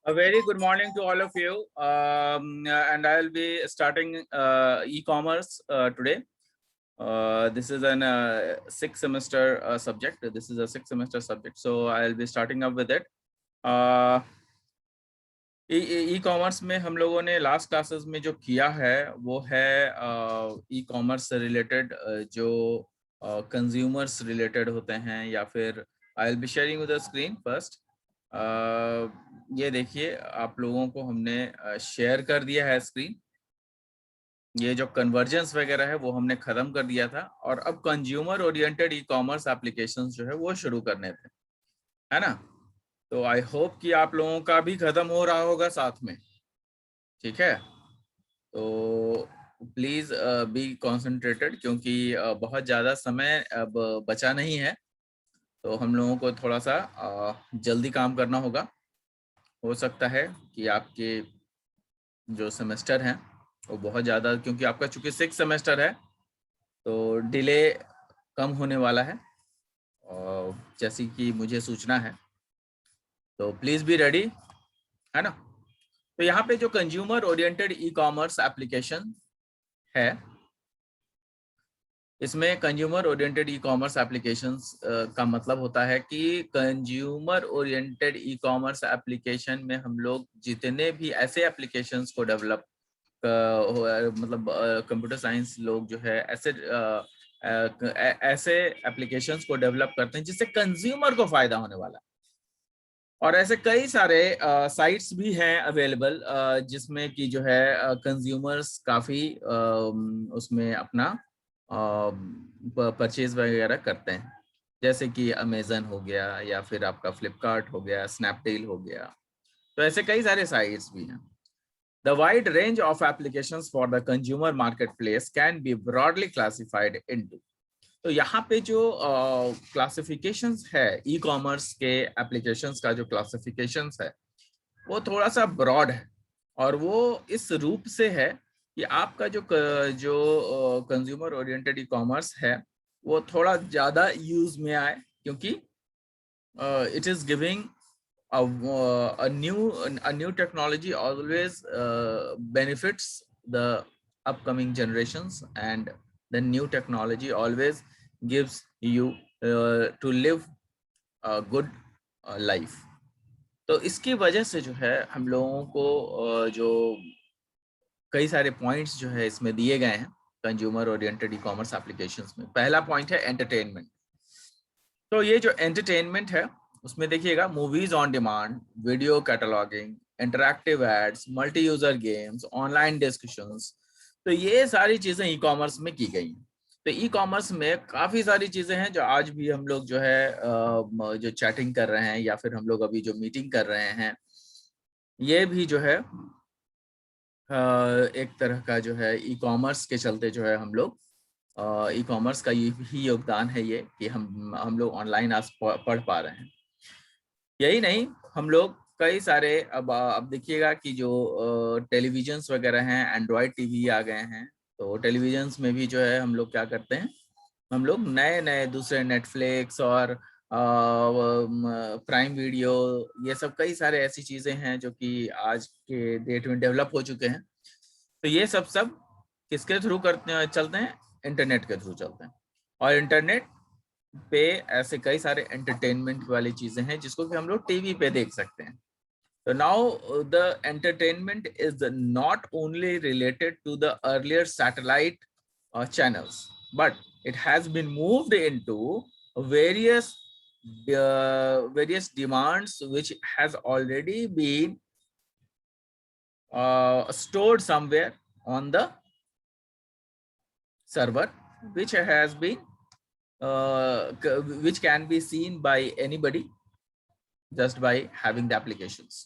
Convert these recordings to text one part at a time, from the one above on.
A very good morning to all of you, and I'll be starting e-commerce today. This is an sixth semester subject. This is a sixth semester subject, so I'll be starting up with it. E-commerce में हम लोगों ने last classes में जो किया है वो है ई-कॉमर्स से रिलेटेड जो कंज्यूमर्स रिलेटेड होते हैं, या फिर I will be sharing with the screen first. ये देखिए, आप लोगों को हमने शेयर कर दिया है स्क्रीन। ये जो कन्वर्जेंस वगैरह है वो हमने खत्म कर दिया था, और अब कंज्यूमर ओरिएंटेड ई-कॉमर्स एप्लीकेशंस जो है वो शुरू करने थे, है ना। तो आई होप कि आप लोगों का भी खत्म हो रहा होगा साथ में, ठीक है। तो प्लीज बी कॉन्सेंट्रेटेड, क्योंकि बहुत ज़्यादा समय अब बचा नहीं है, तो हम लोगों को थोड़ा सा जल्दी काम करना होगा। हो सकता है कि आपके जो सेमेस्टर हैं वो बहुत ज़्यादा, क्योंकि आपका चूंकि सिक्स सेमेस्टर है तो डिले कम होने वाला है, और जैसी कि मुझे सूचना है, तो प्लीज़ बी रेडी, है ना। तो यहाँ पे जो consumer oriented e commerce application है, इसमें consumer oriented e commerce applications का मतलब होता है कि consumer oriented e commerce application में हम लोग जितने भी ऐसे एप्लीकेशंस को डेवलप मतलब कंप्यूटर साइंस लोग जो है ऐसे एप्लीकेशंस को डेवलप करते हैं जिससे कंज्यूमर को फायदा होने वाला है। और ऐसे कई सारे साइट्स भी हैं अवेलेबल, जिसमें कि जो है कंज्यूमर्स काफ़ी उसमें अपना परचेज वगैरह करते हैं, जैसे कि अमेजन हो गया, या फिर आपका फ्लिपकार्ट हो गया, स्नैपडील हो गया। तो ऐसे कई सारे साइट्स भी हैं। The wide range of applications for the consumer marketplace can be broadly classified into। तो यहाँ पे जो क्लासिफिकेशंस है ई कॉमर्स के एप्लीकेशंस का, जो क्लासिफिकेशंस है वो थोड़ा सा ब्रॉड है, और वो इस रूप से है कि आपका जो कंज्यूमर ओरिएंटेड ई कॉमर्स है वो थोड़ा ज़्यादा यूज में आए, क्योंकि it is giving a new technology always benefits the upcoming generations, and the new technology always gives you to live a good life। तो इसकी वजह से जो है हम लोगों को जो कई सारे पॉइंट्स जो है इसमें दिए गए हैं consumer oriented e commerce applications में। पहला पॉइंट है एंटरटेनमेंट। तो ये जो एंटरटेनमेंट है उसमें देखिएगा, movies on demand, video cataloguing, interactive ads, multi user games, online discussions. तो ये सारी चीजें ई कॉमर्स में की गई हैं। तो ई कॉमर्स में काफी सारी चीजें हैं जो आज भी हम लोग जो है जो चैटिंग कर रहे हैं, या फिर हम लोग अभी जो मीटिंग कर रहे हैं, ये भी जो है एक तरह का जो है ई कॉमर्स के चलते जो है हम लोग ई कॉमर्स का ये ही योगदान है, ये कि हम लोग ऑनलाइन आज पढ़ पा रहे हैं। यही नहीं, हम लोग कई सारे अब देखिएगा कि जो टेलीविजन्स वगैरह हैं, एंड्रॉयड टीवी आ गए हैं, तो टेलीविजन्स में भी जो है हम लोग क्या करते हैं, हम लोग नए नए दूसरे नेटफ्लिक्स और प्राइम वीडियो, ये सब कई सारे ऐसी चीजें हैं जो कि आज के डेट में डेवलप हो चुके हैं। तो ये सब किसके थ्रू करते चलते हैं, इंटरनेट के थ्रू चलते हैं। और इंटरनेट पे ऐसे कई सारे एंटरटेनमेंट वाली चीजें हैं जिसको कि हम लोग टीवी पे देख सकते हैं। तो now the entertainment is not only related to the earlier satellite channels, but it has been moved into various various demands which has already been stored somewhere on the server, which has been which can be seen by anybody just by having the applications।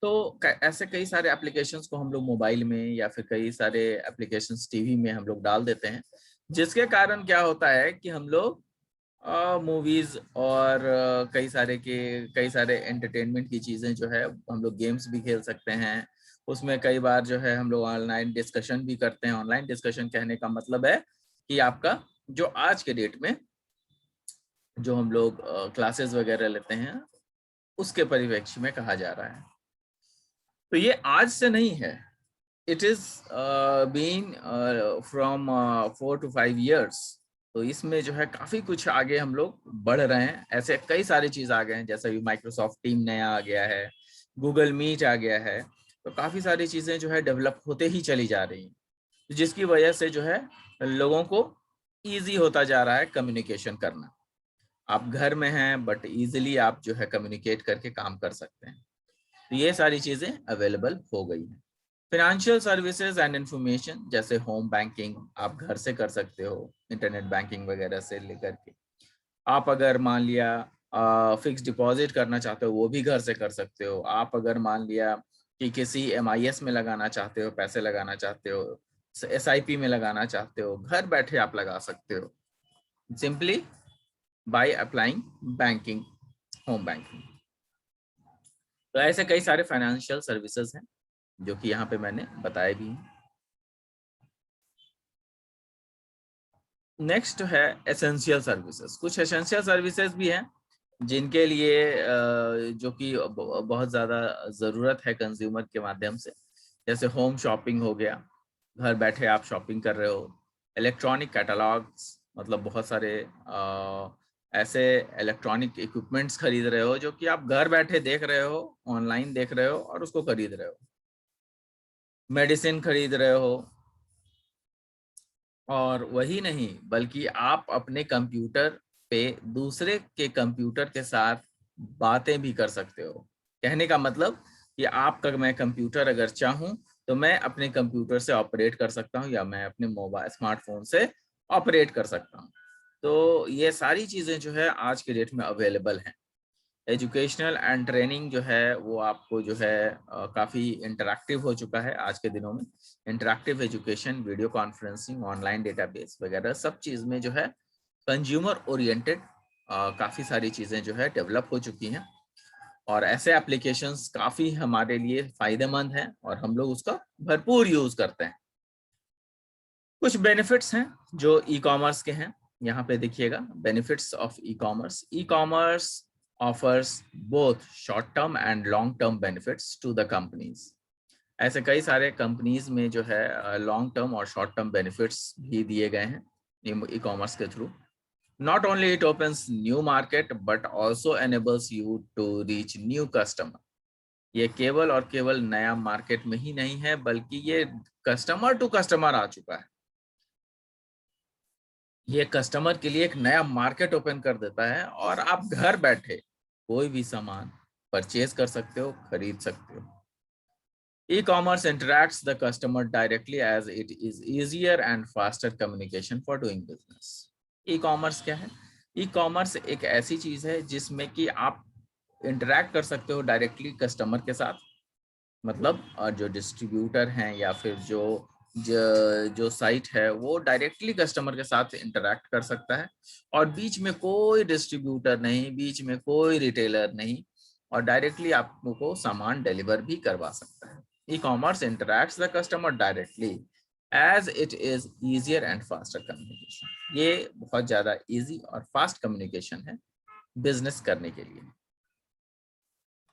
तो ऐसे कई सारे applications को हम लोग mobile में, या फिर कई सारे एप्लीकेशंस टीवी में हम लोग डाल देते हैं, जिसके कारण क्या होता है कि हम लोग मूवीज और कई सारे एंटरटेनमेंट की चीजें जो है, हम लोग गेम्स भी खेल सकते हैं उसमें। कई बार जो है हम लोग ऑनलाइन डिस्कशन भी करते हैं। ऑनलाइन डिस्कशन कहने का मतलब है कि आपका जो आज के डेट में जो हम लोग क्लासेस वगैरह लेते हैं उसके परिप्रेक्ष्य में कहा जा रहा है। तो ये आज से नहीं है, it is been from 4 to 5 years। तो इसमें जो है काफी कुछ आगे हम लोग बढ़ रहे हैं, ऐसे कई सारी चीज आ गए हैं, जैसे भी माइक्रोसॉफ्ट टीम नया आ गया है, गूगल मीट आ गया है, तो काफी सारी चीजें जो है डेवलप होते ही चली जा रही हैं, जिसकी वजह से जो है लोगों को इजी होता जा रहा है कम्युनिकेशन करना। आप घर में हैं बट इजीली आप जो है कम्युनिकेट करके काम कर सकते हैं। तो ये सारी चीजें अवेलेबल हो गई हैं। फिनेंशियल सर्विसेज एंड इंफॉर्मेशन, जैसे होम बैंकिंग आप घर से कर सकते हो, इंटरनेट बैंकिंग वगैरह से लेकर के। आप अगर मान लिया फिक्स डिपॉजिट करना चाहते हो, वो भी घर से कर सकते हो। आप अगर मान लिया कि किसी MIS में लगाना चाहते हो, पैसे लगाना चाहते हो, SIP में लगाना चाहते हो, घर बैठे आप लगा सकते हो, simply by applying banking, home banking. तो ऐसे कई सारे फाइनेंशियल सर्विसेज हैं जो कि यहाँ पे मैंने बताए भी हैं। नेक्स्ट है एसेंशियल सर्विसेज। कुछ एसेंशियल सर्विसेज भी हैं जिनके लिए जो कि बहुत ज़्यादा ज़रूरत है कंज्यूमर के माध्यम से, जैसे होम शॉपिंग हो गया, घर बैठे आप शॉपिंग कर रहे हो। इलेक्ट्रॉनिक कैटलॉग्स, मतलब बहुत सारे ऐसे इलेक्ट्रॉनिक इक्विपमेंट्स खरीद रहे हो जो कि आप घर बैठे देख रहे हो, ऑनलाइन देख रहे हो और उसको खरीद रहे हो। मेडिसिन खरीद रहे हो, और वही नहीं बल्कि आप अपने कंप्यूटर पे दूसरे के कंप्यूटर के साथ बातें भी कर सकते हो। कहने का मतलब कि आपका मैं कंप्यूटर अगर चाहूं तो मैं अपने कंप्यूटर से ऑपरेट कर सकता हूं, या मैं अपने मोबाइल स्मार्टफोन से ऑपरेट कर सकता हूं। तो ये सारी चीजें जो है आज के डेट में अवेलेबल हैं। एजुकेशनल एंड ट्रेनिंग जो है वो आपको जो है काफ़ी इंटरैक्टिव हो चुका है आज के दिनों में। Interactive education, video conferencing, online database वगैरह सब चीज़ में जो है कंज्यूमर ओरिएंटेड काफ़ी सारी चीज़ें जो है डेवलप हो चुकी हैं, और ऐसे एप्लीकेशंस काफ़ी हमारे लिए फ़ायदेमंद हैं और हम लोग उसका भरपूर यूज़ करते हैं। कुछ बेनिफिट्स हैं जो ई कॉमर्स के हैं, यहाँ पे देखिएगा। Benefits of e commerce. E commerce offers both short term and long term benefits to the companies। ऐसे कई सारे कंपनीज में जो है लॉन्ग टर्म और शॉर्ट टर्म बेनिफिट्स भी दिए गए हैं ई कॉमर्स के through. Not only it opens new market but also enables you to reach new customer। ये केवल और केवल नया मार्केट में ही नहीं है बल्कि ये कस्टमर टू कस्टमर आ चुका है। ये कस्टमर के लिए एक नया मार्केट ओपन कर देता है और आप घर बैठे कोई भी सामान परचेज कर सकते हो, खरीद सकते हो। E-commerce interacts the customer directly as it is easier and faster communication for doing business। E-commerce क्या है? E-commerce एक ऐसी चीज है जिसमें कि आप इंटरैक्ट कर सकते हो डायरेक्टली कस्टमर के साथ, मतलब जो डिस्ट्रीब्यूटर हैं या फिर जो साइट है वो डायरेक्टली कस्टमर के साथ इंटरैक्ट कर सकता है, और बीच में कोई डिस्ट्रीब्यूटर नहीं, बीच में कोई रिटेलर नहीं, और डायरेक्टली आपको सामान डिलीवर भी करवा सकता है। E commerce interacts the customer directly as it is easier and faster communication. ये बहुत ज्यादा इजी और फास्ट कम्युनिकेशन है बिजनेस करने के लिए।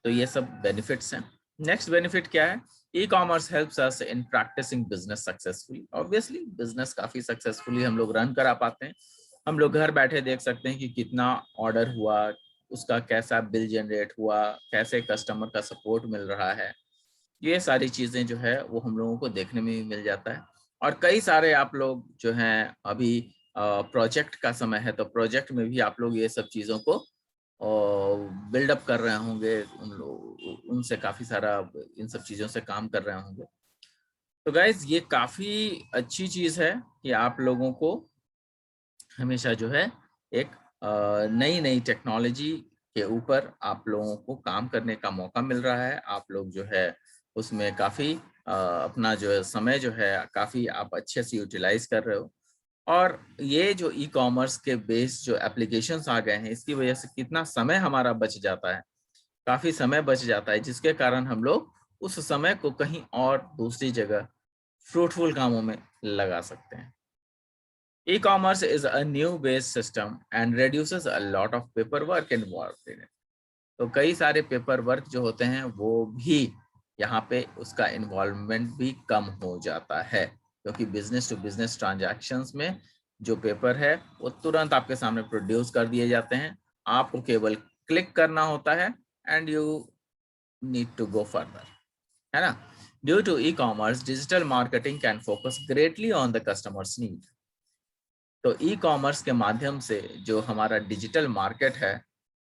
तो ये सब बेनिफिट्स हैं। नेक्स्ट बेनिफिट क्या है? E commerce helps us in practicing business successfully. Obviously business काफी सक्सेसफुली हम लोग रन करा पाते हैं। हम लोग घर बैठे देख सकते हैं कि कितना ऑर्डर हुआ, उसका कैसा बिल जनरेट हुआ, कैसे कस्टमर का सपोर्ट मिल रहा है। ये सारी चीजें जो है वो हम लोगों को देखने में भी मिल जाता है। और कई सारे आप लोग जो हैं अभी प्रोजेक्ट का समय है, तो प्रोजेक्ट में भी आप लोग ये सब चीज़ों को बिल्डअप कर रहे होंगे, उनसे काफ़ी सारा इन सब चीज़ों से काम कर रहे होंगे। तो गाइज ये काफ़ी अच्छी चीज़ है कि आप लोगों को हमेशा जो है एक नई नई टेक्नोलॉजी के ऊपर आप लोगों को काम करने का मौका मिल रहा है। आप लोग जो है उसमें काफ़ी अपना जो है समय जो है काफ़ी आप अच्छे से यूटिलाइज कर रहे हो। और ये जो ई कॉमर्स के बेस जो एप्लीकेशंस आ गए हैं, इसकी वजह से कितना समय हमारा बच जाता है, काफ़ी समय बच जाता है, जिसके कारण हम लोग उस समय को कहीं और दूसरी जगह फ्रूटफुल कामों में लगा सकते हैं। E-commerce is a new based system and reduces a lot of paperwork involved in it। तो कई सारे पेपर वर्क जो होते हैं वो भी यहाँ पे उसका इन्वॉल्वमेंट भी कम हो जाता है, क्योंकि बिजनेस टू बिजनेस ट्रांजैक्शंस में जो पेपर है वो तुरंत आपके सामने प्रोड्यूस कर दिए जाते हैं, आपको केवल क्लिक करना होता है and you need to go further, है ना। Due to e commerce digital marketing can focus greatly on the customers need. तो ई कॉमर्स के माध्यम से जो हमारा डिजिटल मार्केट है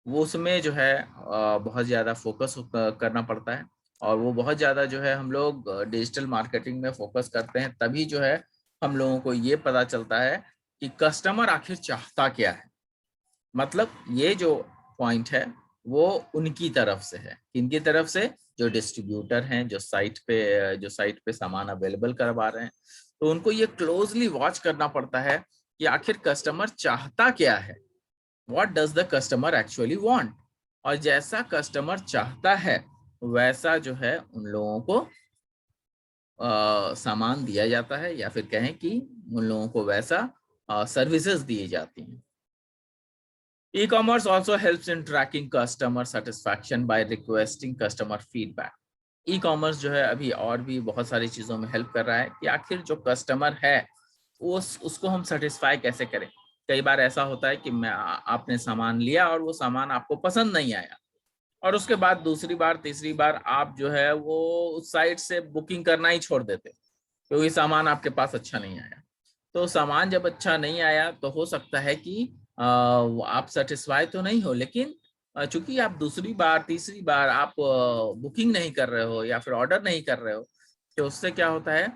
वो उसमें जो है बहुत ज़्यादा फोकस करना पड़ता है, और वो बहुत ज़्यादा जो है हम लोग डिजिटल मार्केटिंग में फोकस करते हैं, तभी जो है हम लोगों को ये पता चलता है कि कस्टमर आखिर चाहता क्या है। मतलब ये जो पॉइंट है वो उनकी तरफ से है, किनकी तरफ से, जो डिस्ट्रीब्यूटर हैं, जो साइट पे सामान अवेलेबल करवा रहे हैं, तो उनको ये क्लोजली वॉच करना पड़ता है कि आखिर कस्टमर चाहता क्या है, what does the customer actually want, और जैसा कस्टमर चाहता है वैसा जो है उन लोगों को सामान दिया जाता है, या फिर कहें कि उन लोगों को वैसा सर्विसेज दी जाती हैं। E-commerce also helps in tracking customer satisfaction by requesting customer feedback. E-commerce जो है अभी और भी बहुत सारी चीजों में हेल्प कर रहा है कि आखिर जो कस्टमर है उसको हम सेटिस्फाई कैसे करें। कई बार ऐसा होता है कि आपने सामान लिया और वो सामान आपको पसंद नहीं आया, और उसके बाद दूसरी बार तीसरी बार आप जो है वो उस साइट से बुकिंग करना ही छोड़ देते, क्योंकि सामान आपके पास अच्छा नहीं आया। तो सामान जब अच्छा नहीं आया तो हो सकता है कि आप सेटिस्फाई तो नहीं हो, लेकिन चूंकि आप दूसरी बार तीसरी बार आप बुकिंग नहीं कर रहे हो या फिर ऑर्डर नहीं कर रहे हो, तो उससे क्या होता है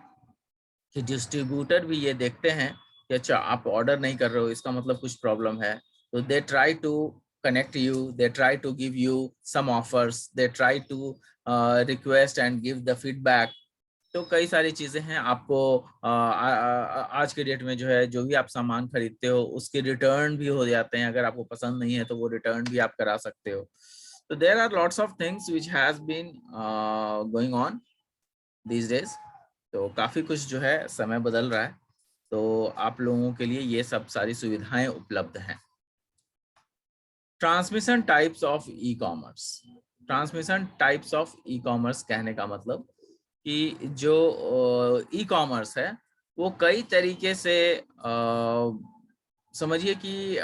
कि डिस्ट्रीब्यूटर भी ये देखते हैं कि अच्छा आप ऑर्डर नहीं कर रहे हो, इसका मतलब कुछ प्रॉब्लम है, तो they try to connect you, they try to give you some offers, they try to request and give the feedback। तो कई सारी चीजें हैं आपको आज के डेट में जो है जो भी आप सामान खरीदते हो उसके रिटर्न भी हो जाते हैं, अगर आपको पसंद नहीं है तो वो रिटर्न भी आप करा सकते हो। तो there are lots of things which has been going on these days. तो काफी कुछ जो है समय बदल रहा है, तो आप लोगों के लिए ये सब सारी सुविधाएं उपलब्ध हैं। Transmission types of e commerce. Transmission types of e commerce कहने का मतलब कि जो ई कॉमर्स है वो कई तरीके से समझिए कि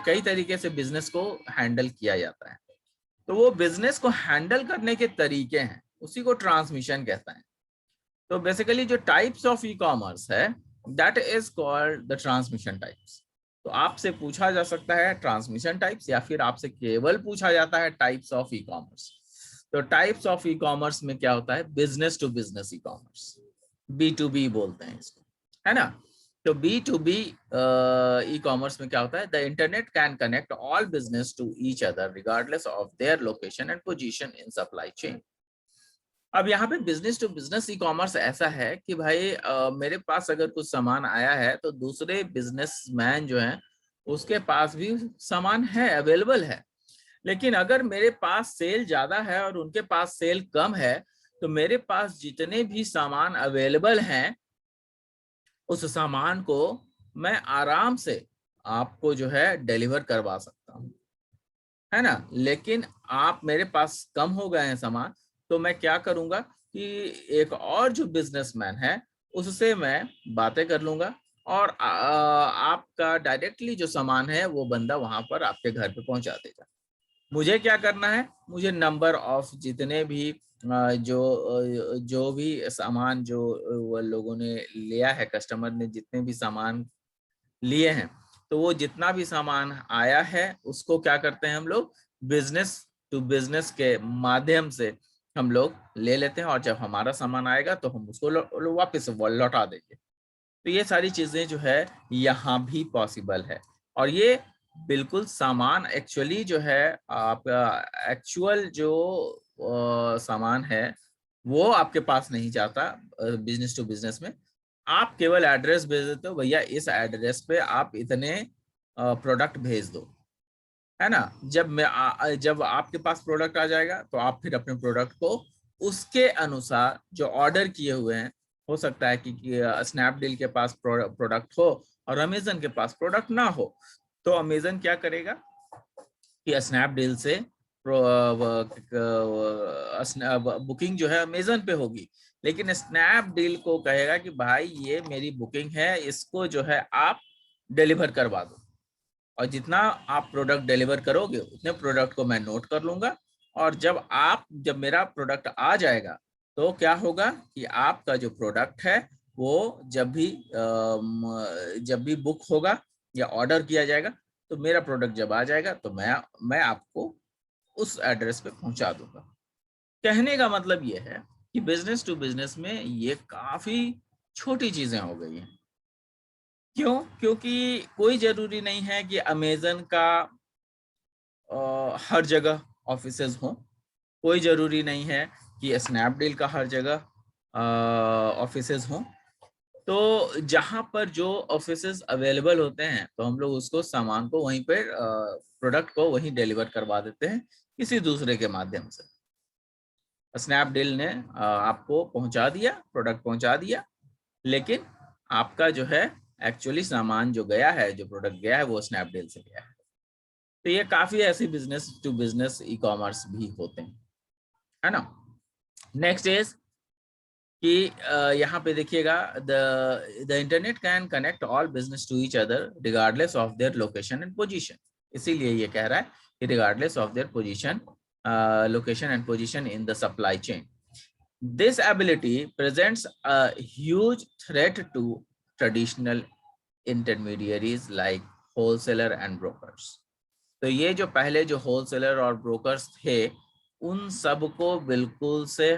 कई तरीके से बिजनेस को हैंडल किया जाता है। तो वो बिजनेस को हैंडल करने के तरीके हैं, उसी को ट्रांसमिशन कहता है। तो बेसिकली जो टाइप्स ऑफ ई कॉमर्स है that is called the transmission types. तो आपसे पूछा जा सकता है ट्रांसमिशन टाइप्स, या फिर आपसे केवल पूछा जाता है टाइप्स ऑफ ई कॉमर्स। तो टाइप्स ऑफ ई कॉमर्स में क्या होता है, business to business e commerce, B2B बोलते हैं इसको, है ना। तो B2B ई कॉमर्स में क्या होता है, the internet can connect all business to each other regardless of their location and position in supply chain. अब यहाँ पे business to business e commerce ऐसा है कि भाई मेरे पास अगर कुछ सामान आया है तो दूसरे बिजनेसमैन जो है उसके पास भी सामान है, अवेलेबल है, लेकिन अगर मेरे पास सेल ज्यादा है और उनके पास सेल कम है तो मेरे पास जितने भी सामान अवेलेबल हैं उस सामान को मैं आराम से आपको जो है डिलीवर करवा सकता हूँ, है ना। लेकिन आप मेरे पास कम हो गए हैं सामान, तो मैं क्या करूंगा कि एक और जो बिजनेसमैन है उससे मैं बातें कर लूंगा, और आपका डायरेक्टली जो सामान है वो बंदा वहां पर आपके घर पे पहुंचा देगा। मुझे क्या करना है, मुझे नंबर ऑफ जितने भी जो भी सामान जो वो लोगों ने लिया है, कस्टमर ने जितने भी सामान लिए हैं, तो वो जितना भी सामान आया है उसको क्या करते हैं हम लोग, बिजनेस टू बिजनेस के माध्यम से हम लोग ले लेते हैं, और जब हमारा सामान आएगा तो हम उसको वापस लौटा देंगे। तो ये सारी चीजें जो है यहाँ भी पॉसिबल है, और ये बिल्कुल सामान एक्चुअली जो है आपका एक्चुअल जो सामान है वो आपके पास नहीं जाता बिजनेस टू बिजनेस में। आप केवल एड्रेस भेज देते हो, भैया इस एड्रेस पे आप इतने प्रोडक्ट भेज दो, है ना। जब आपके पास प्रोडक्ट आ जाएगा तो आप फिर अपने प्रोडक्ट को उसके अनुसार जो ऑर्डर किए हुए हैं, हो सकता है कि स्नैपडील के पास प्रोडक्ट हो और अमेजन के पास प्रोडक्ट ना हो, तो अमेजन क्या करेगा कि स्नैपडील से बुकिंग जो है अमेजन पे होगी, लेकिन स्नैपडील को कहेगा कि भाई ये मेरी बुकिंग है, इसको जो है आप डिलीवर करवा दो, और जितना आप प्रोडक्ट डिलीवर करोगे उतने प्रोडक्ट को मैं नोट कर लूंगा, और जब मेरा प्रोडक्ट आ जाएगा तो क्या होगा कि आपका जो प्रोडक्ट है वो जब भी बुक होगा या ऑर्डर किया जाएगा, तो मेरा प्रोडक्ट जब आ जाएगा तो मैं आपको उस एड्रेस पे पहुंचा दूंगा। कहने का मतलब ये है कि बिजनेस टू बिजनेस में ये काफी छोटी चीजें हो गई हैं। क्यों? क्योंकि कोई जरूरी नहीं है कि अमेजन का हर जगह ऑफिसेज हों, कोई जरूरी नहीं है कि स्नैपडील का हर जगह ऑफिसेज हों। तो जहां पर जो ऑफिसेज अवेलेबल होते हैं तो हम लोग उसको सामान को वहीं पर प्रोडक्ट को वहीं डिलीवर करवा देते हैं किसी दूसरे के माध्यम से। स्नैपडील ने आपको पहुंचा दिया, प्रोडक्ट पहुंचा दिया, लेकिन आपका जो है एक्चुअली सामान जो गया है, जो प्रोडक्ट गया है वो स्नैपडील से गया है। तो ये काफी ऐसी business to business e commerce भी होते हैं, है ना। नेक्स्ट इज कि यहाँ पे देखिएगा, the internet can connect all business to each other regardless of their location and position. इसीलिए ये कह रहा है कि regardless of their position, location and position in the supply chain. This ability presents a huge threat to traditional intermediaries like wholesaler and brokers. तो ये जो पहले जो होलसेलर और ब्रोकर्स थे उन सबको बिल्कुल से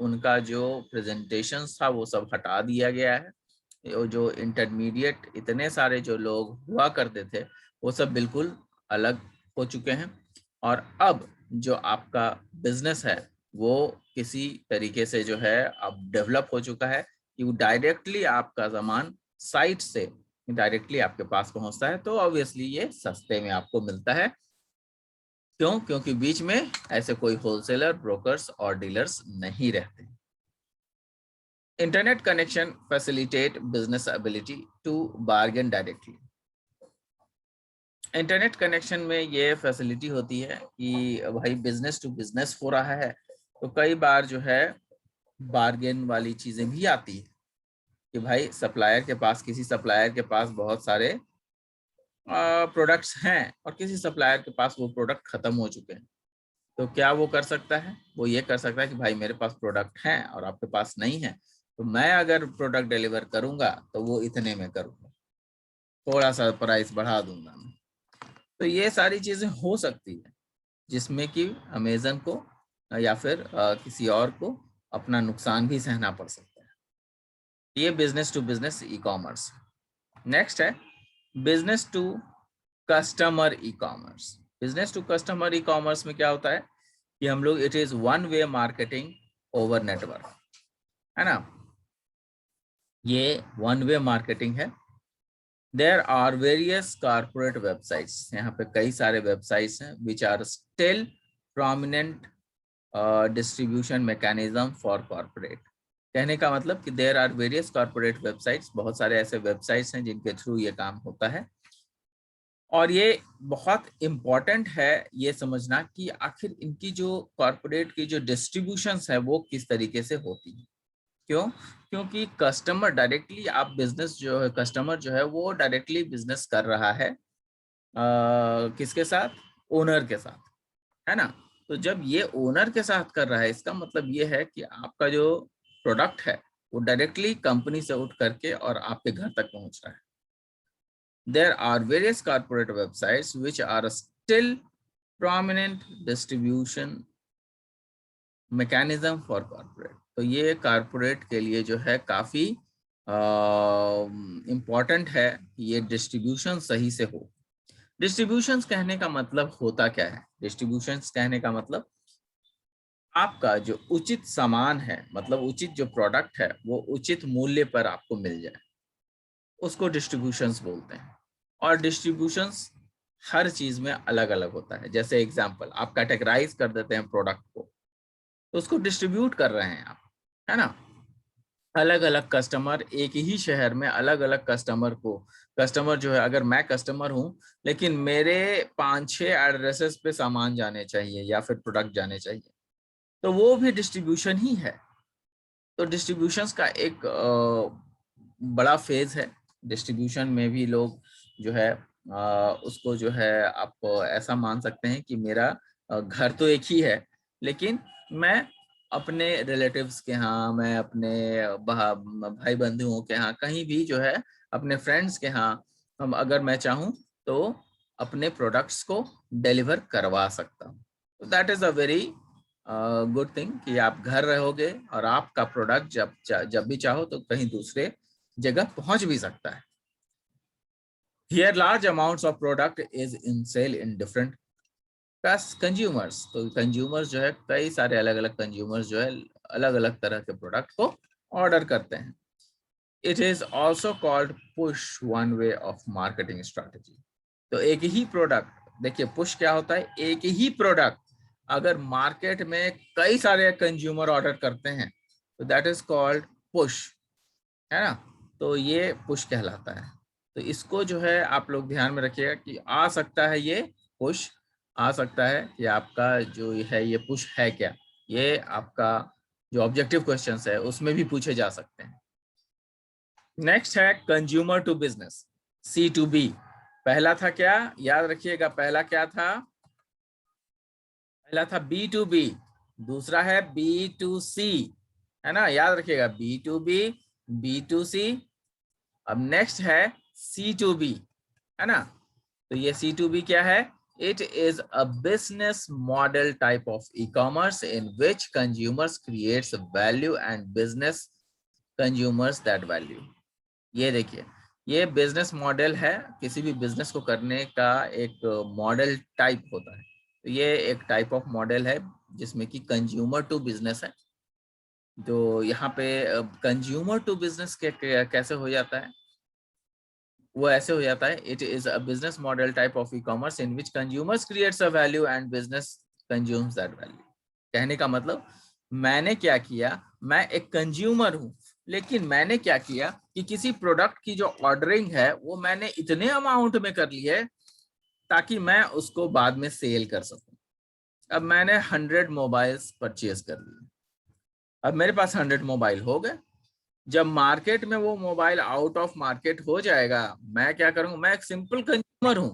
उनका जो प्रेजेंटेशन था वो सब हटा दिया गया है। जो इंटरमीडिएट इतने सारे जो लोग हुआ करते थे वो सब बिल्कुल अलग हो चुके हैं, और अब जो आपका बिजनेस है वो किसी तरीके से जो है अब डेवलप हो चुका है कि वो डायरेक्टली आपका सामान साइट से डायरेक्टली आपके पास पहुंचता है, तो ऑब्वियसली ये सस्ते में आपको मिलता है। क्यों? क्योंकि बीच में ऐसे कोई होलसेलर, ब्रोकर्स और डीलर्स नहीं रहते। Internet connection facilitate business ability to bargain directly. Internet connection में ये फैसिलिटी होती है कि भाई बिजनेस टू बिजनेस हो रहा है तो कई बार जो है बार्गेन वाली चीजें भी आती है कि भाई सप्लायर के पास, किसी सप्लायर के पास बहुत सारे प्रोडक्ट्स हैं और किसी सप्लायर के पास वो प्रोडक्ट खत्म हो चुके हैं, तो क्या वो कर सकता है? वो ये कर सकता है कि भाई मेरे पास प्रोडक्ट हैं और आपके पास नहीं है, तो मैं अगर प्रोडक्ट डिलीवर करूंगा तो वो इतने में करूंगा, थोड़ा सा प्राइस बढ़ा दूंगा मैं। तो ये सारी चीजें हो सकती है जिसमें कि अमेजन को या फिर किसी और को अपना नुकसान भी सहना पड़ सकता है। ये business to business e commerce. Next है business to customer e commerce. Business to customer e commerce में क्या होता है कि हम लोग, it is one way marketing over network, है ना। ये वन वे मार्केटिंग है। There are various corporate websites, यहाँ पे कई सारे वेबसाइट्स हैं which are still prominent distribution mechanism for corporate. कहने का मतलब कि there are various corporate websites, बहुत सारे ऐसे वेबसाइट्स हैं जिनके थ्रू ये काम होता है। और ये बहुत इम्पॉर्टेंट है ये समझना कि आखिर इनकी जो कॉर्पोरेट की जो डिस्ट्रीब्यूशंस है वो किस तरीके से होती है। क्यों? क्योंकि कस्टमर डायरेक्टली, आप बिजनेस जो है, कस्टमर जो है वो डायरेक्टली बिजनेस कर रहा है किसके साथ? ओनर के साथ, है ना। तो जब ये ओनर के साथ कर रहा है, इसका मतलब ये है कि आपका जो प्रोडक्ट है वो डायरेक्टली कंपनी से उठ करके और आपके घर तक पहुंच रहा है। There are various corporate websites which are still prominent distribution mechanism for corporate. तो ये कॉर्पोरेट के लिए जो है काफी इम्पॉर्टेंट है कि ये डिस्ट्रीब्यूशन सही से हो। डिस्ट्रीब्यूशंस कहने का मतलब होता क्या है? डिस्ट्रीब्यूशंस कहने का मतलब आपका जो उचित सामान है, मतलब उचित जो प्रोडक्ट है वो उचित मूल्य पर आपको मिल जाए, उसको डिस्ट्रीब्यूशंस बोलते हैं। और डिस्ट्रीब्यूशंस हर चीज में अलग अलग होता है। जैसे एग्जांपल, आप कैटेगराइज कर देते हैं प्रोडक्ट को, तो उसको डिस्ट्रीब्यूट कर रहे हैं आप, है ना। अलग अलग कस्टमर, एक ही शहर में अलग अलग कस्टमर जो है, अगर मैं कस्टमर हूं लेकिन मेरे 5-6 एड्रेसेस पे सामान जाने चाहिए या फिर प्रोडक्ट जाने चाहिए, तो वो भी डिस्ट्रीब्यूशन ही है। तो डिस्ट्रीब्यूशन का एक बड़ा फेज है। डिस्ट्रीब्यूशन में भी लोग जो है उसको जो है आप ऐसा मान सकते हैं कि मेरा घर तो एक ही है, लेकिन मैं अपने रिलेटिव्स के यहाँ, मैं अपने भाई बंधुओं के यहाँ, कहीं भी जो है अपने फ्रेंड्स के यहाँ, हम अगर मैं चाहूँ तो अपने प्रोडक्ट्स को डिलीवर करवा सकता हूँ। तो that is a very good thing कि आप घर रहोगे और आपका प्रोडक्ट जब भी चाहो तो कहीं दूसरे जगह पहुंच भी सकता है। Here large amounts of product is in sale in different consumers. तो कंज्यूमर्स जो है, कई सारे अलग अलग कंज्यूमर्स जो है अलग अलग तरह के प्रोडक्ट को ऑर्डर करते हैं। It is also called push one way of marketing strategy. तो एक ही प्रोडक्ट, देखिए पुश क्या होता है, एक ही प्रोडक्ट अगर मार्केट में कई सारे कंज्यूमर ऑर्डर करते हैं तो दैट इज कॉल्ड पुश, है ना। तो ये पुश कहलाता है। तो इसको जो है आप लोग ध्यान में रखिएगा कि आ सकता है ये पुश, आ सकता है कि आपका जो है ये पुश है क्या, ये आपका जो ऑब्जेक्टिव क्वेश्चंस है उसमें भी पूछे जा सकते हैं। नेक्स्ट है कंज्यूमर टू बिजनेस, C2B। पहला था क्या, याद रखिएगा, पहला क्या था, पहला था B2B, दूसरा है B2C, है ना, याद रखिएगा B2B, B2C। अब नेक्स्ट है C2B, है ना। तो ये C2B क्या है, it is a business model type of e-commerce in which consumers creates value and business consumers that value. ये देखिए, ये बिजनेस मॉडल है, किसी भी बिजनेस को करने का एक मॉडल टाइप होता है। तो ये एक टाइप ऑफ मॉडल है जिसमें कि कंज्यूमर टू बिजनेस है। तो यहाँ पे कंज्यूमर टू बिजनेस कैसे हो जाता है, वो ऐसे हो जाता है, it is a business model type of e commerce in which consumers creates a value and business consumes that value. कहने का मतलब, मैंने क्या किया, मैं एक कंज्यूमर हूं, लेकिन मैंने क्या किया कि किसी प्रोडक्ट की जो ऑर्डरिंग है वो मैंने इतने अमाउंट में कर ली है ताकि मैं उसको बाद में सेल कर सकूं। अब मैंने 100 मोबाइल्स परचेज कर लिए, अब मेरे पास 100 मोबाइल हो गए। जब मार्केट में वो मोबाइल आउट ऑफ मार्केट हो जाएगा, मैं क्या करूंगा, मैं एक सिंपल कंज्यूमर हूं,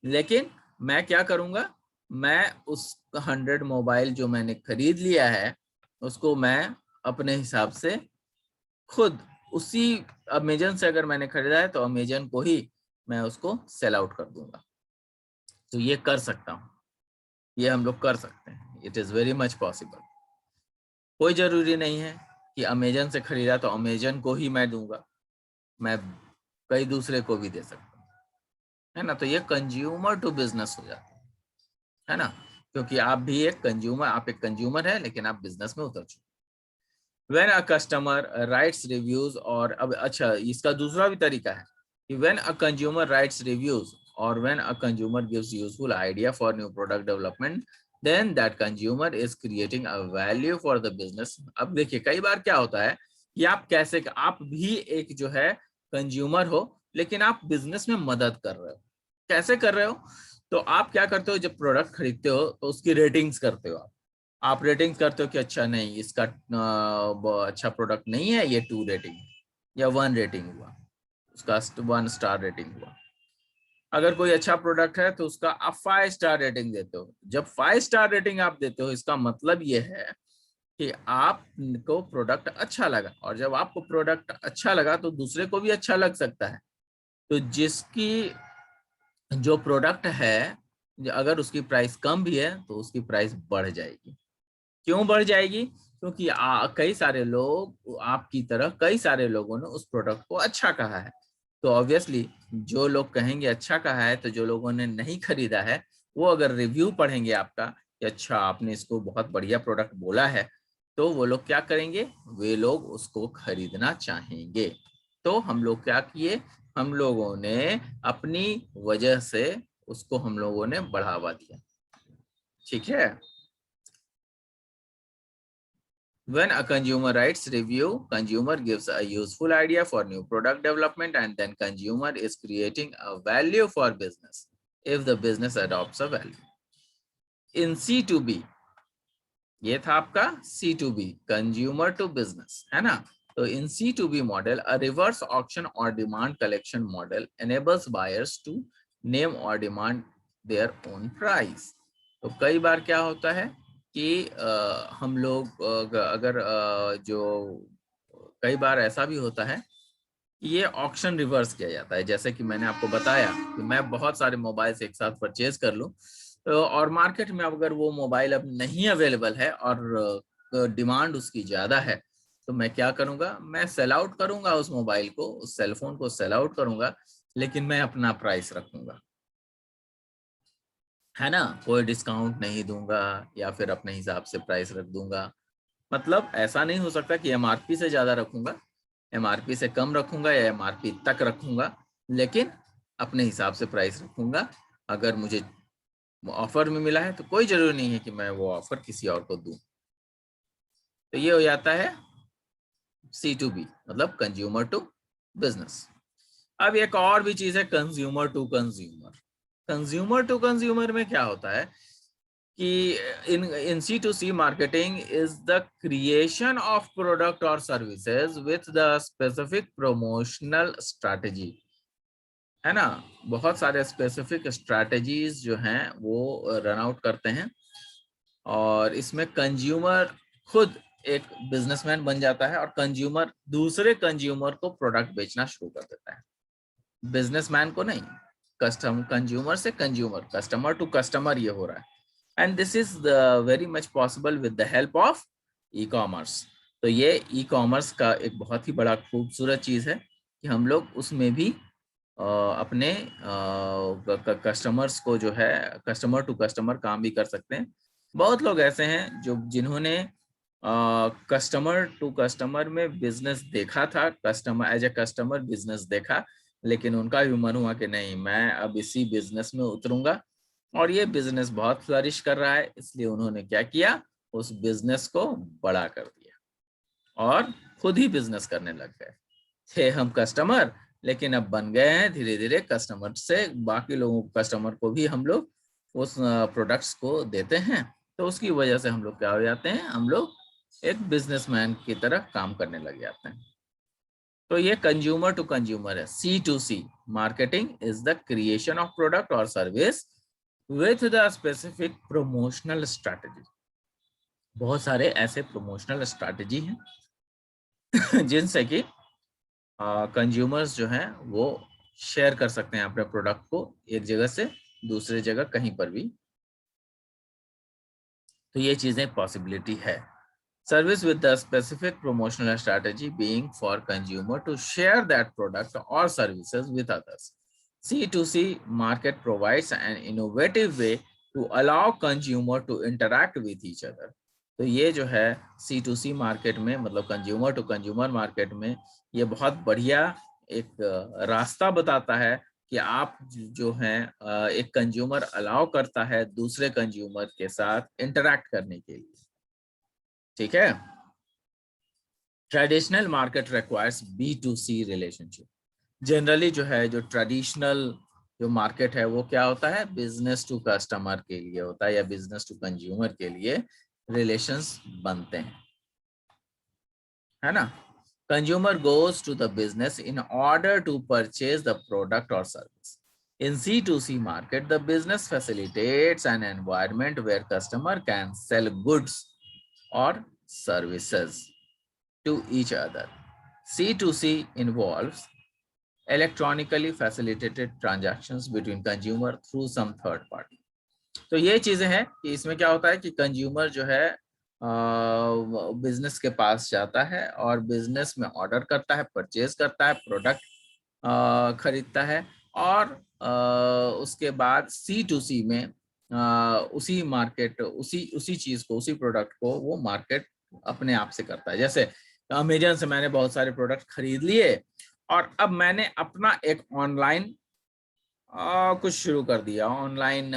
लेकिन मैं क्या करूंगा, मैं उस 100 मोबाइल जो मैंने खरीद लिया है उसको मैं अपने हिसाब से खुद उसी अमेजन से, अगर मैंने खरीदा है तो अमेजन को ही मैं उसको सेल आउट कर दूंगा। तो ये कर सकता हूँ, ये हम लोग कर सकते हैं, it is very much possible. कोई जरूरी नहीं है कि अमेजन से खरीदा तो अमेजन को ही मैं दूंगा, मैं कई दूसरे को भी दे सकता हूँ, है ना। तो ये कंज्यूमर टू बिजनेस हो जाता है ना, क्योंकि आप भी एक कंज्यूमर, आप एक कंज्यूमर है लेकिन आप बिजनेस में उतर चुके। When a customer writes reviews, और अब अच्छा इसका दूसरा भी तरीका है कि when a consumer writes reviews और when a consumer gives useful idea for new product development, then that consumer is creating a value for the business. अब देखिए, कई बार क्या होता है कि आप कैसे, आप भी एक जो है कंज्यूमर हो लेकिन आप बिजनेस में मदद कर रहे हो। कैसे कर रहे हो, तो आप क्या करते हो, जब प्रोडक्ट खरीदते हो तो उसकी रेटिंग्स करते हो। आप रेटिंग करते हो कि अच्छा नहीं, इसका अच्छा प्रोडक्ट नहीं है, ये 2 रेटिंग या 1 रेटिंग हुआ, उसका 1 स्टार रेटिंग हुआ। अगर कोई अच्छा प्रोडक्ट है तो उसका आप 5 स्टार रेटिंग देते हो। जब 5 स्टार रेटिंग आप देते हो, इसका मतलब ये है कि आपको प्रोडक्ट अच्छा लगा, और जब आपको प्रोडक्ट अच्छा लगा तो दूसरे को भी अच्छा लग सकता है। तो जिसकी जो प्रोडक्ट है, अगर उसकी प्राइस कम भी है तो उसकी प्राइस बढ़ जाएगी। क्यों बढ़ जाएगी, क्योंकि कई सारे लोग, आपकी तरह कई सारे लोगों ने उस प्रोडक्ट को अच्छा कहा है। तो ऑब्वियसली जो लोग कहेंगे अच्छा कहा है, तो जो लोगों ने नहीं खरीदा है वो अगर रिव्यू पढ़ेंगे आपका कि अच्छा आपने इसको बहुत बढ़िया प्रोडक्ट बोला है, तो वो लोग क्या करेंगे, वे लोग उसको खरीदना चाहेंगे। तो हम लोग क्या किए, हम लोगों ने अपनी वजह से उसको हम लोगों ने बढ़ावा दिया। ठीक है। When a consumer writes review, consumer gives a useful idea for new product development, and then consumer is creating a value for business if the business adopts a value. In C2B, ये था आपका C2B, consumer to business, है ना। तो in C2B model, a reverse auction और demand collection model enables buyers to name or demand their own price. तो कई बार क्या होता है कि हम लोग अगर जो कई बार ऐसा भी होता है कि ये ऑक्शन रिवर्स किया जाता है। जैसे कि मैंने आपको बताया कि मैं बहुत सारे मोबाइल्स एक साथ परचेज कर लूं, तो और मार्केट में अगर वो मोबाइल अब नहीं अवेलेबल है और डिमांड उसकी ज्यादा है, तो मैं क्या करूंगा, मैं सेल आउट करूंगा उस मोबाइल को, उस सेलफोन को सेल आउट करूंगा, लेकिन मैं अपना प्राइस रखूंगा, है ना। कोई डिस्काउंट नहीं दूंगा या फिर अपने हिसाब से प्राइस रख दूंगा। मतलब ऐसा नहीं हो सकता कि एमआरपी से ज्यादा रखूंगा, एमआरपी से कम रखूंगा या एमआरपी तक रखूंगा, लेकिन अपने हिसाब से प्राइस रखूंगा। अगर मुझे ऑफर में मिला है तो कोई जरूरी नहीं है कि मैं वो ऑफर किसी और को दूं। तो ये हो जाता है C2B, मतलब कंज्यूमर टू बिजनेस। अब एक और भी चीज है consumer to consumer. Consumer to consumer में क्या होता है कि in C2C marketing is the creation of product or services with the specific promotional strategy, है ना। बहुत सारे स्पेसिफिक स्ट्रैटेजीज जो हैं वो रन आउट करते हैं, और इसमें कंज्यूमर खुद एक बिजनेसमैन बन जाता है और कंज्यूमर दूसरे कंज्यूमर को प्रोडक्ट बेचना शुरू कर देता है, बिजनेसमैन को नहीं। कंज्यूमर से कंज्यूमर, कस्टमर टू कस्टमर ये हो रहा है। And this is very much possible with the help of e commerce. तो ये ई कॉमर्स का एक बहुत ही बड़ा खूबसूरत चीज है कि हम लोग उसमें भी अपने कस्टमर्स को जो है कस्टमर टू कस्टमर काम भी कर सकते हैं। बहुत लोग ऐसे हैं जो जिन्होंने कस्टमर टू कस्टमर में बिजनेस देखा था, customer as a customer business देखा, लेकिन उनका भी मन हुआ कि नहीं, मैं अब इसी बिजनेस में उतरूंगा, और ये बिजनेस बहुत फ्लरिश कर रहा है, इसलिए उन्होंने क्या किया, उस बिजनेस को बड़ा कर दिया और खुद ही बिजनेस करने लग गए। थे हम कस्टमर, लेकिन अब बन गए हैं धीरे धीरे कस्टमर से, बाकी लोगों कस्टमर को भी हम लोग उस प्रोडक्ट्स को देते हैं। तो उसकी वजह से हम लोग क्या हो जाते हैं, हम लोग एक बिजनेसमैन की तरह काम करने लग जाते हैं। तो ये कंज्यूमर टू कंज्यूमर है। C2C marketing is the creation of product और service with the specific promotional strategy. बहुत सारे ऐसे प्रमोशनल स्ट्रैटेजी हैं जिनसे कि कंज्यूमर्स जो हैं वो शेयर कर सकते हैं अपने प्रोडक्ट को एक जगह से दूसरे जगह कहीं पर भी। तो ये चीजें पॉसिबिलिटी है। Service with the specific promotional strategy being for consumer to share that product और services with others. C2C market provides an innovative way to allow consumer to interact with each other. तो ये जो है C2C market में, मतलब consumer to consumer market में, ये बहुत बढ़िया एक रास्ता बताता है कि आप जो हैं एक कंज्यूमर अलाउ करता है दूसरे कंज्यूमर के साथ इंटरैक्ट करने के लिए। ठीक है। Traditional market requires B2C relationship. Generally जो है, जो ट्रेडिशनल जो मार्केट है वो क्या होता है, बिजनेस टू कस्टमर के लिए होता है या बिजनेस टू कंज्यूमर के लिए रिलेशंस बनते हैं, है ना। Consumer goes to the business in order to purchase the product और service. In C2C market, the business facilitates an environment where customer can sell goods or services to each other. C2C involves electronically facilitated transactions between consumer through some third party. तो ये चीजें हैं कि इसमें क्या होता है कि कंज्यूमर जो है बिजनेस के पास जाता है और बिजनेस में ऑर्डर करता है, परचेज करता है, प्रोडक्ट खरीदता है, और उसके बाद C2C में उसी मार्केट उसी चीज को, उसी प्रोडक्ट को वो मार्केट अपने आप से करता है। जैसे अमेजन से मैंने बहुत सारे प्रोडक्ट खरीद लिए और अब मैंने अपना एक ऑनलाइन कुछ शुरू कर दिया, ऑनलाइन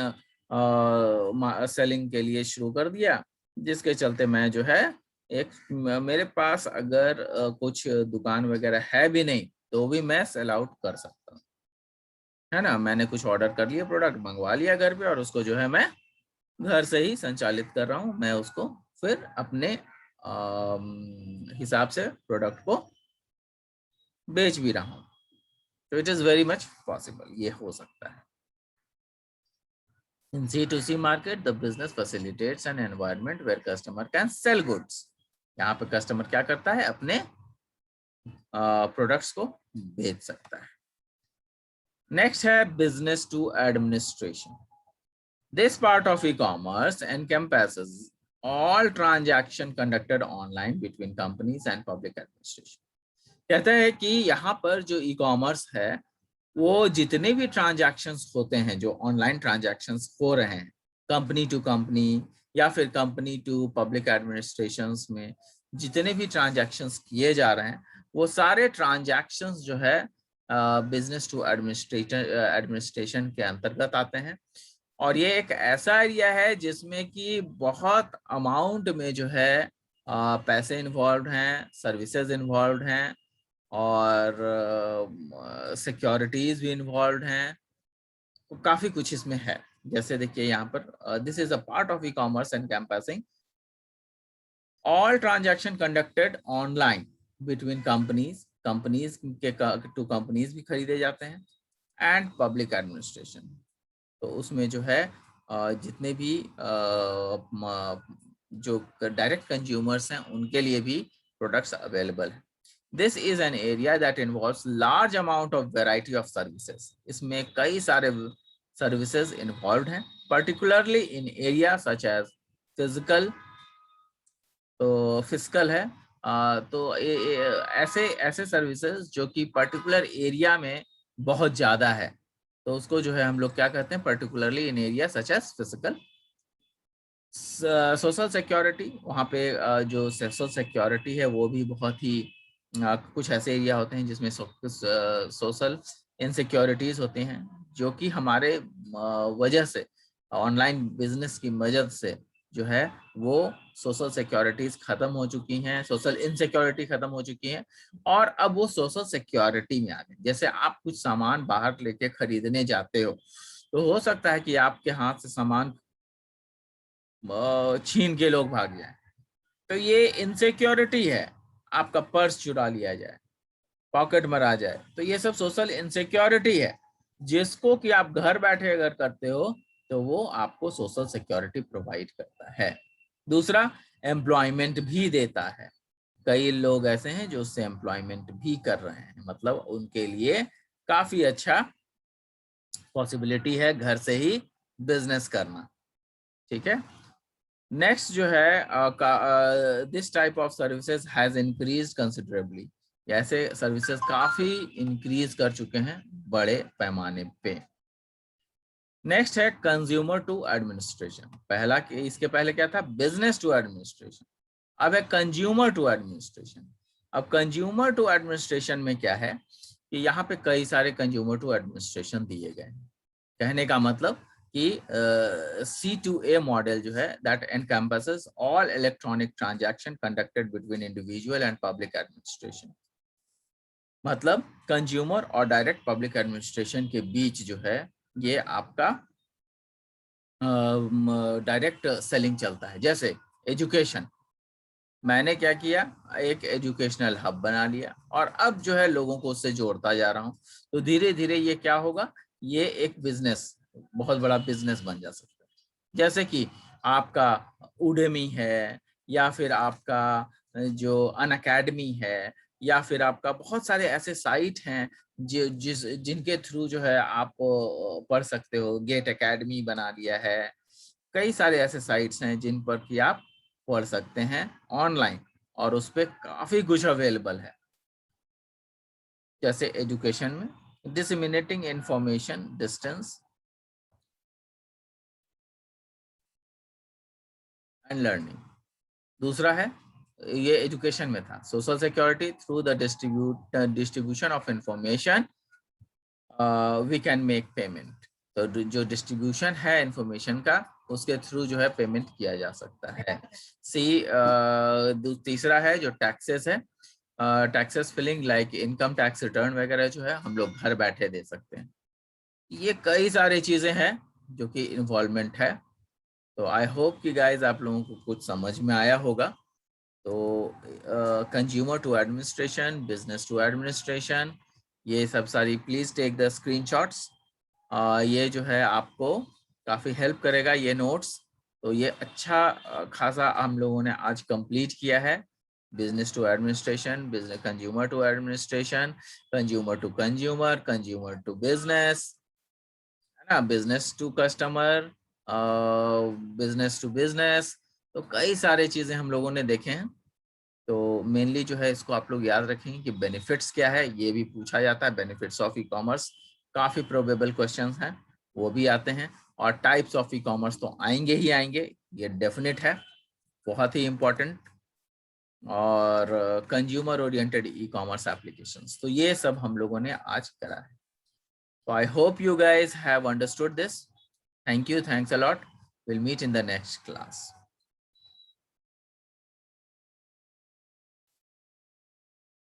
सेलिंग के लिए शुरू कर दिया, जिसके चलते मैं जो है एक मेरे पास अगर कुछ दुकान वगैरह है भी नहीं तो भी मैं सेल आउट कर सकता हूँ, है ना। मैंने कुछ ऑर्डर कर लिया, प्रोडक्ट मंगवा लिया घर पे, और उसको जो है मैं घर से ही संचालित कर रहा हूँ। मैं उसको फिर अपने हिसाब से प्रोडक्ट को बेच भी रहा हूँ। तो it is very much possible, ये हो सकता है। In C2C market, the business facilitates an environment where customer can sell goods. यहाँ पे कस्टमर क्या करता है, अपने प्रोडक्ट्स को बेच सकता है। नेक्स्ट है business to administration. This part of e-commerce encompasses all transaction conducted online between companies and public administration. कहता है कि यहाँ पर जो ई कॉमर्स है वो जितने भी ट्रांजैक्शंस होते हैं, जो ऑनलाइन ट्रांजैक्शंस हो रहे हैं कंपनी टू कंपनी या फिर कंपनी टू पब्लिक एडमिनिस्ट्रेशंस में, जितने भी ट्रांजैक्शंस किए जा रहे हैं वो सारे ट्रांजैक्शंस जो है बिजनेस टू एडमिनिस्ट्रेशन के अंतर्गत आते हैं। और ये एक ऐसा एरिया है जिसमें कि बहुत अमाउंट में जो है पैसे इन्वॉल्व हैं, सर्विसेज इन्वॉल्व हैं, और सिक्योरिटीज भी इन्वॉल्व हैं। तो काफी कुछ इसमें है। जैसे देखिए यहाँ पर this is a part of e commerce encompassing all transaction conducted online between companies, companies के टू कंपनीज भी खरीदे जाते हैं, एंड पब्लिक एडमिनिस्ट्रेशन। तो उसमें जो है जितने भी जो डायरेक्ट कंज्यूमर्स हैं उनके लिए भी प्रोडक्ट्स अवेलेबल है। This is an area that involves large amount of variety of services. इसमें कई सारे सर्विसेज इन्वॉल्व हैं, particularly in area such as physical, तो फिजिकल है तो ऐसे ऐसे सर्विसेज जो कि पर्टिकुलर एरिया में बहुत ज्यादा है, तो उसको जो है हम लोग क्या कहते हैं, particularly in area such as physical. Social security, वहाँ पे जो सोशल सिक्योरिटी है वो भी बहुत ही कुछ ऐसे एरिया होते हैं जिसमें सोशल इनसिक्योरिटीज होती हैं, जो कि हमारे वजह से, ऑनलाइन बिजनेस की मदद से जो है वो सोशल सिक्योरिटीज खत्म हो चुकी हैं, सोशल इनसिक्योरिटी खत्म हो चुकी हैं, और अब वो सोशल सिक्योरिटी में आ गए। जैसे आप कुछ सामान बाहर लेके खरीदने जाते हो तो हो सकता है कि आपके हाथ से सामान छीन के लोग भाग जाए, तो ये इनसिक्योरिटी है। आपका पर्स चुरा लिया जाए, पॉकेट मरा जाए, तो ये सब सोशल इनसिक्योरिटी है, जिसको कि आप घर बैठे अगर करते हो तो वो आपको सोशल सिक्योरिटी प्रोवाइड करता है। दूसरा, एम्प्लॉयमेंट भी देता है। कई लोग ऐसे हैं जो उससे एम्प्लॉयमेंट भी कर रहे हैं, मतलब उनके लिए काफी अच्छा पॉसिबिलिटी है घर से ही बिजनेस करना। ठीक है। नेक्स्ट जो है this type of services has increased considerably. ऐसे सर्विसेज काफी इंक्रीज कर चुके हैं बड़े पैमाने पे। नेक्स्ट है कंज्यूमर टू एडमिनिस्ट्रेशन। पहला, इसके पहले क्या था, बिजनेस टू एडमिनिस्ट्रेशन। अब है कंज्यूमर टू एडमिनिस्ट्रेशन। अब कंज्यूमर टू एडमिनिस्ट्रेशन में क्या है कि यहाँ पे कई सारे कंज्यूमर टू एडमिनिस्ट्रेशन दिए गए हैं। कहने का मतलब कि C2A मॉडल जो है that encompasses all electronic transaction conducted between individual and public administration. मतलब कंज्यूमर और डायरेक्ट पब्लिक एडमिनिस्ट्रेशन के बीच जो है ये आपका डायरेक्ट सेलिंग चलता है। जैसे एजुकेशन, मैंने क्या किया, एक एजुकेशनल हब बना लिया और अब जो है लोगों को उससे जोड़ता जा रहा हूँ, तो धीरे धीरे ये क्या होगा, ये एक बिजनेस, बहुत बड़ा बिजनेस बन जा सकता है। जैसे कि आपका उडेमी है, या फिर आपका जो अनअकैडमी है, या फिर आपका बहुत सारे ऐसे साइट हैं जिनके थ्रू जो है आप पढ़ सकते हो। गेट एकेडमी बना लिया है, कई सारे ऐसे साइट्स हैं जिन पर कि आप पढ़ सकते हैं ऑनलाइन, और उस पर काफी कुछ अवेलेबल है। जैसे एजुकेशन में disseminating information distance and learning. दूसरा है, ये एजुकेशन में था, social security through the distribution of information we can make payment. तो जो डिस्ट्रीब्यूशन है इंफॉर्मेशन का, उसके थ्रू जो है पेमेंट किया जा सकता है। तीसरा है जो टैक्सेस है, taxes filing like income tax return वगैरह जो है हम लोग घर बैठे दे सकते हैं। ये कई सारी चीजें हैं जो कि इन्वॉल्वमेंट है। तो आई होप कि गाइज आप लोगों को कुछ समझ में आया होगा। तो consumer to administration, business to administration, ये सब सारी प्लीज टेक द स्क्रीनशॉट्स। ये जो है आपको काफी हेल्प करेगा ये नोट्स। तो ये अच्छा खासा हम लोगों ने आज कंप्लीट किया है। Business to administration, business consumer to administration, consumer to business, है ना, business to customer, business to business. तो कई सारे चीजें हम लोगों ने देखे हैं। तो मेनली जो है इसको आप लोग याद रखेंगे कि बेनिफिट्स क्या है, ये भी पूछा जाता है। बेनिफिट्स ऑफ ई कॉमर्स काफी प्रोबेबल क्वेश्चंस हैं, वो भी आते हैं। और टाइप्स ऑफ ई कॉमर्स तो आएंगे ही आएंगे, ये डेफिनेट है, बहुत ही इंपॉर्टेंट। और consumer oriented e commerce applications, तो ये सब हम लोगों ने आज करा है। So I hope you guys have understood this. Thank you. Thanks a lot. We'll meet in the next class.